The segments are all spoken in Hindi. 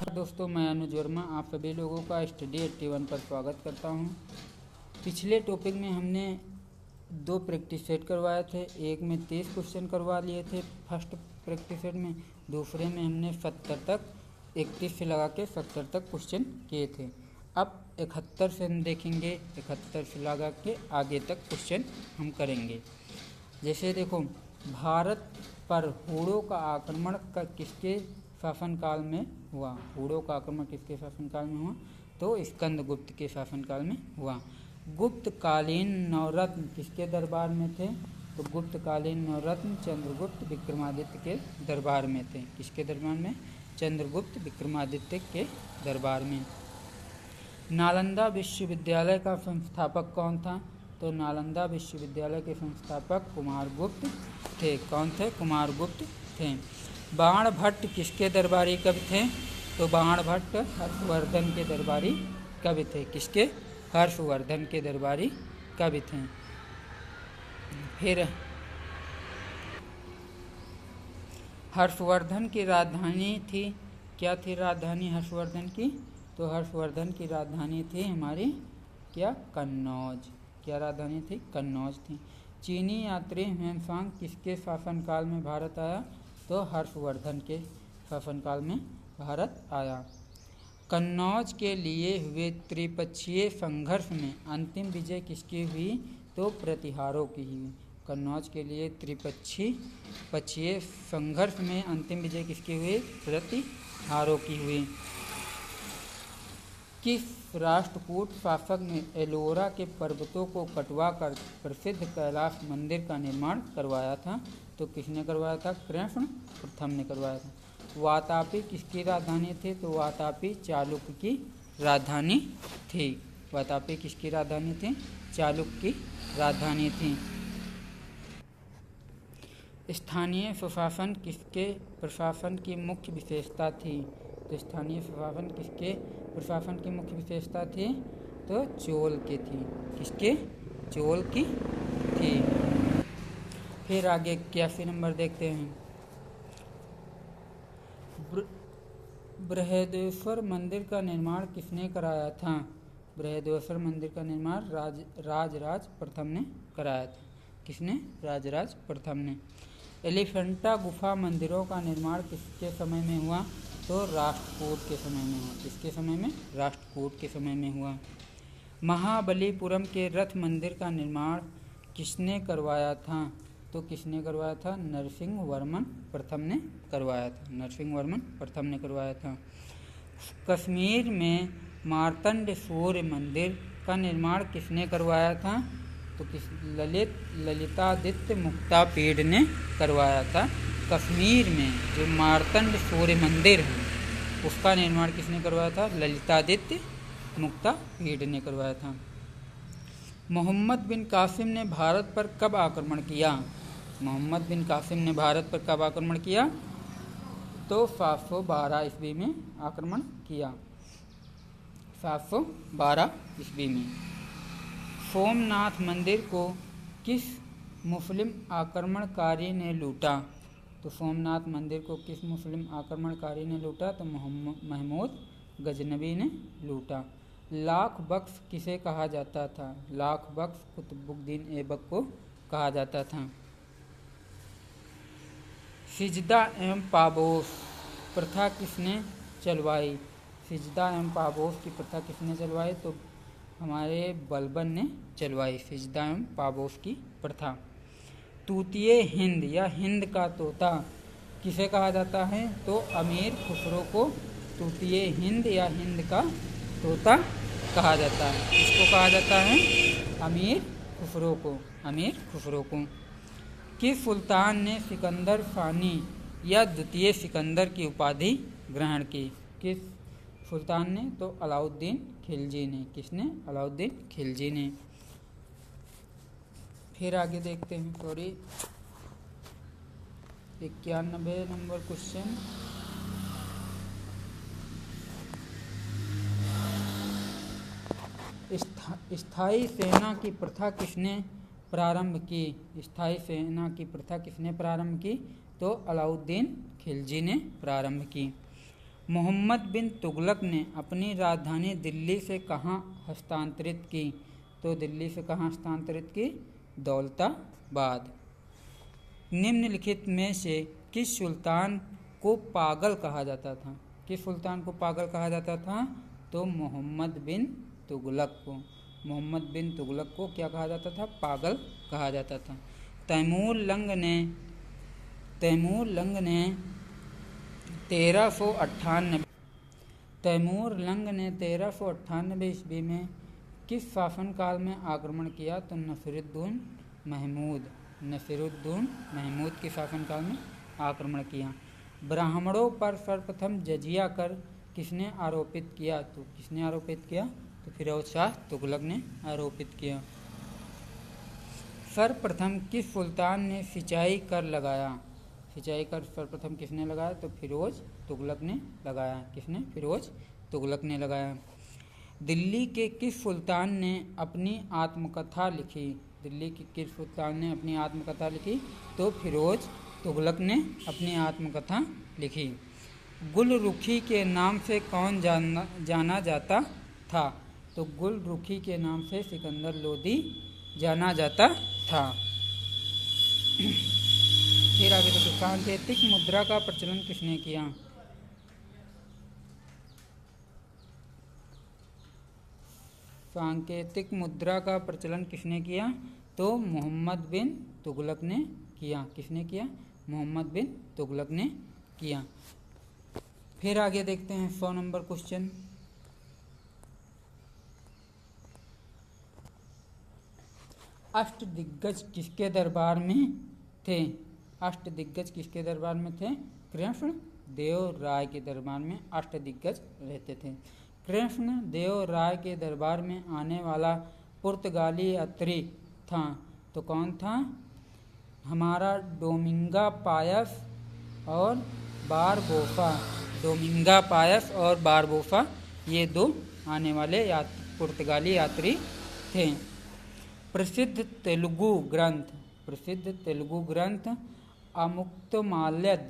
दोस्तों, मैं अनुज वर्मा आप सभी लोगों का स्टडी 81 पर स्वागत करता हूं। पिछले टॉपिक में हमने 2 प्रैक्टिस सेट करवाए थे। एक में 30 क्वेश्चन करवा लिए थे फर्स्ट प्रैक्टिस सेट में, दूसरे में हमने 70 तक 31 से लगा के 70 तक क्वेश्चन किए थे। अब 71 से हम देखेंगे, 71 से लगा के आगे तक क्वेश्चन हम करेंगे। जैसे देखो, भारत पर हूणों का आक्रमण किसके शासनकाल में हुआ? हूणों का आक्रमण किसके शासनकाल में हुआ? तो स्कंदगुप्त के शासनकाल में हुआ। गुप्तकालीन नवरत्न किसके दरबार में थे? तो गुप्तकालीन नवरत्न चंद्रगुप्त विक्रमादित्य के दरबार में थे। किसके दरबार में? चंद्रगुप्त विक्रमादित्य के दरबार में। नालंदा विश्वविद्यालय का संस्थापक कौन था? तो नालंदा विश्वविद्यालय के संस्थापक कुमारगुप्त थे। कौन थे? कुमारगुप्त थे। बाणभट्ट किसके दरबारी कवि थे? तो बाणभट्ट हर्षवर्धन के दरबारी कवि थे। किसके? हर्षवर्धन के दरबारी कवि थे। फिर हर्षवर्धन की राजधानी थी, क्या थी राजधानी हर्षवर्धन की? तो हर्षवर्धन की राजधानी थी हमारी क्या? कन्नौज। क्या राजधानी थी? कन्नौज थी। चीनी यात्री ह्वेनसांग किसके शासनकाल में भारत आया? तो हर्षवर्धन के शासनकाल में भारत आया। कन्नौज के लिए हुए त्रिपक्षीय संघर्ष में अंतिम विजय किसकी हुई? तो प्रतिहारों की हुई। कन्नौज के लिए त्रिपक्षीय संघर्ष में अंतिम विजय किसकी हुई? प्रतिहारों की हुई। किस राष्ट्रकूट शासक ने एलोरा के पर्वतों को कटवा कर प्रसिद्ध कैलाश मंदिर का निर्माण करवाया था? तो किसने करवाया था? कृष्ण प्रथम ने करवाया था। वातापी किसकी राजधानी थी? तो वातापी चालुक्य की राजधानी थी। वातापी किसकी राजधानी थी? चालुक्य की राजधानी थी। स्थानीय स्वशासन किसके प्रशासन की मुख्य विशेषता थी? तो स्थानीय स्वशासन किसके प्रशासन की मुख्य विशेषता थी? तो चोल की थी। किसके? चोल की थी। फिर आगे 81 नंबर देखते हैं। बृहदेश्वर मंदिर का निर्माण किसने कराया था? बृहदेश्वर मंदिर का निर्माण राजराज प्रथम ने कराया था। किसने? राजराज प्रथम ने। एलिफेंटा गुफा मंदिरों का निर्माण किसके समय में हुआ? तो राष्ट्रकूट के समय में हुआ। किसके समय में? राष्ट्रकूट के समय में हुआ। महाबलीपुरम के रथ मंदिर का निर्माण किसने करवाया था? तो किसने करवाया था? नरसिंह वर्मन प्रथम ने करवाया था। नरसिंह वर्मन प्रथम ने करवाया था। कश्मीर में मार्तंड सूर्य मंदिर का निर्माण किसने करवाया था? तो ललितादित्य मुक्तापीड ने करवाया था। कश्मीर में जो मार्तंड सूर्य मंदिर है उसका निर्माण किसने करवाया था? ललितादित्य मुक्तापीड ने करवाया था। मोहम्मद बिन कासिम ने भारत पर कब आक्रमण किया? मोहम्मद बिन कासिम ने भारत पर कब आक्रमण किया? तो 712 ईस्वी में आक्रमण किया। 712 ईस्वी में। सोमनाथ मंदिर को किस मुस्लिम आक्रमणकारी ने लूटा? तो सोमनाथ मंदिर को किस मुस्लिम आक्रमणकारी ने लूटा? तो महमूद गजनवी ने लूटा। लाख बख्श किसे कहा जाता था? लाख बख्श कुतुबुद्दीन ऐबक को कहा जाता था। सिजदा एवं पाबोस प्रथा किसने चलवाई? सिजदा एवं पाबोस की प्रथा किसने चलवाई? तो हमारे बलबन ने चलवाई सिजदा एवं पाबोस की प्रथा। तूतीय हिंद या हिंद का तोता किसे कहा जाता है? तो अमीर खुसरो को तूतीय हिंद या हिंद का तोता कहा जाता है। किसको कहा जाता है? अमीर खुसरो को। अमीर खुसरो को। किस सुल्तान ने सिकंदर सानी या द्वितीय सिकंदर की उपाधि ग्रहण की? किस सुल्तान ने? तो अलाउद्दीन खिलजी ने। किसने? अलाउद्दीन खिलजी ने। फिर आगे देखते हैं। 91 नंबर क्वेश्चन। स्थायी सेना की प्रथा किसने प्रारंभ की? स्थायी सेना की प्रथा किसने प्रारंभ की? तो अलाउद्दीन खिलजी ने प्रारंभ की। मोहम्मद बिन तुगलक ने अपनी राजधानी दिल्ली से कहाँ हस्तांतरित की? तो दिल्ली से कहाँ हस्तांतरित की? दौलताबाद। निम्नलिखित में से किस सुल्तान को पागल कहा जाता था? किस सुल्तान को पागल कहा जाता था? तो मोहम्मद बिन तुगलक को। मोहम्मद बिन तुगलक को क्या कहा जाता था? पागल कहा जाता था। तैमूर लंग ने 1398 ईस्वी में किस शासनकाल में आक्रमण किया? तो नसीरुद्दीन महमूद के शासनकाल में आक्रमण किया। ब्राह्मणों पर सर्वप्रथम जजिया कर किसने आरोपित किया? तो किसने आरोपित किया? तो फिरोज शाह तुगलक ने आरोपित किया। सर्वप्रथम किस सुल्तान ने सिंचाई कर लगाया? सिंचाई कर सर्वप्रथम किसने लगाया? तो फिरोज तुगलक ने लगाया। किसने? फिरोज तुगलक ने लगाया। दिल्ली के किस सुल्तान ने अपनी आत्मकथा लिखी? दिल्ली के किस सुल्तान ने अपनी आत्मकथा लिखी? तो फिरोज तुगलक ने अपनी आत्मकथा लिखी। गुलरुखी के नाम से कौन जाना जाता था? तो गुलरुखी के नाम से सिकंदर लोदी जाना जाता था। फिर आगे देखो, सांकेतिक मुद्रा का प्रचलन किसने किया? सांकेतिक मुद्रा का प्रचलन किसने किया? तो मोहम्मद बिन तुगलक ने किया। किसने किया? मोहम्मद बिन तुगलक ने किया। फिर आगे देखते हैं 100 नंबर क्वेश्चन। अष्टदिग्गज किसके दरबार में थे? अष्टदिग्गज किसके दरबार में थे? कृष्ण देव राय के दरबार में अष्टदिग्गज रहते थे। कृष्ण देव राय के दरबार में आने वाला पुर्तगाली यात्री था तो कौन था? हमारा डोमिंगा पायस और बारबोसा। डोमिंगा पायस और बारबोसा ये दो आने वाले पुर्तगाली यात्री थे। प्रसिद्ध तेलुगु ग्रंथ अमुक्तमाल्यद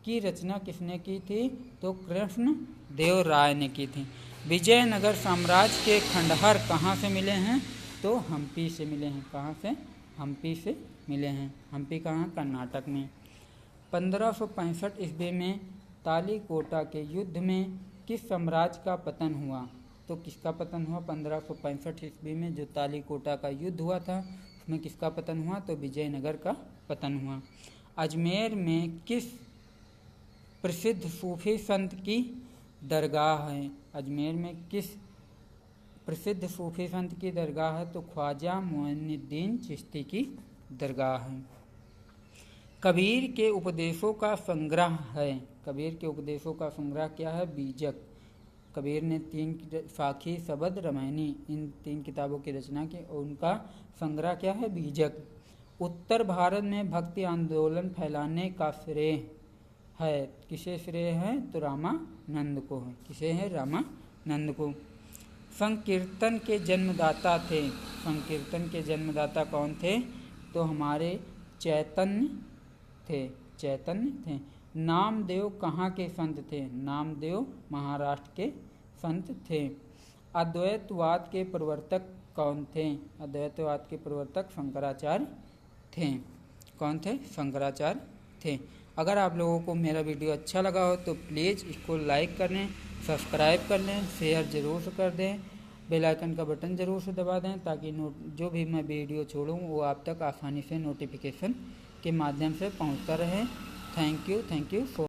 की रचना किसने की थी? तो कृष्ण देव राय ने की थी। विजयनगर साम्राज्य के खंडहर कहाँ से मिले हैं? तो हम्पी से मिले हैं। कहाँ से? हम्पी से मिले हैं। हम्पी कहाँ? कर्नाटक में। 1565 ईस्वी में तालीकोटा के युद्ध में किस साम्राज्य का पतन हुआ? तो किसका पतन हुआ? 1565 ईस्वी में जो तालीकोटा का युद्ध हुआ था उसमें किसका पतन हुआ? तो विजयनगर का पतन हुआ। अजमेर में किस प्रसिद्ध सूफी संत की दरगाह है? अजमेर में किस प्रसिद्ध सूफी संत की दरगाह है? तो ख्वाजा मोइनुद्दीन चिश्ती की दरगाह है। कबीर के उपदेशों का संग्रह है। कबीर के उपदेशों का संग्रह क्या है? बीजक। कबीर ने 3 साखी, शबद, रामायणी इन 3 किताबों की रचना की और उनका संग्रह क्या है? बीजक। उत्तर भारत में भक्ति आंदोलन फैलाने का श्रेय है किसे श्रेय है? तो रामानंद को है। किसे है? रामानंद को। संकीर्तन के जन्मदाता थे। संकीर्तन के जन्मदाता कौन थे? तो हमारे चैतन्य थे। नामदेव कहाँ के संत थे? नामदेव महाराष्ट्र के संत थे। अद्वैतवाद के प्रवर्तक कौन थे? अद्वैतवाद के प्रवर्तक शंकराचार्य थे। कौन थे? शंकराचार्य थे। अगर आप लोगों को मेरा वीडियो अच्छा लगा हो तो प्लीज़ इसको लाइक कर लें, सब्सक्राइब कर लें, शेयर ज़रूर से कर दें, बेल आइकन का बटन ज़रूर से दबा दें ताकि जो भी मैं वीडियो छोड़ूँ वो आप तक आसानी से नोटिफिकेशन के माध्यम से पहुंचता रहे। Thank you for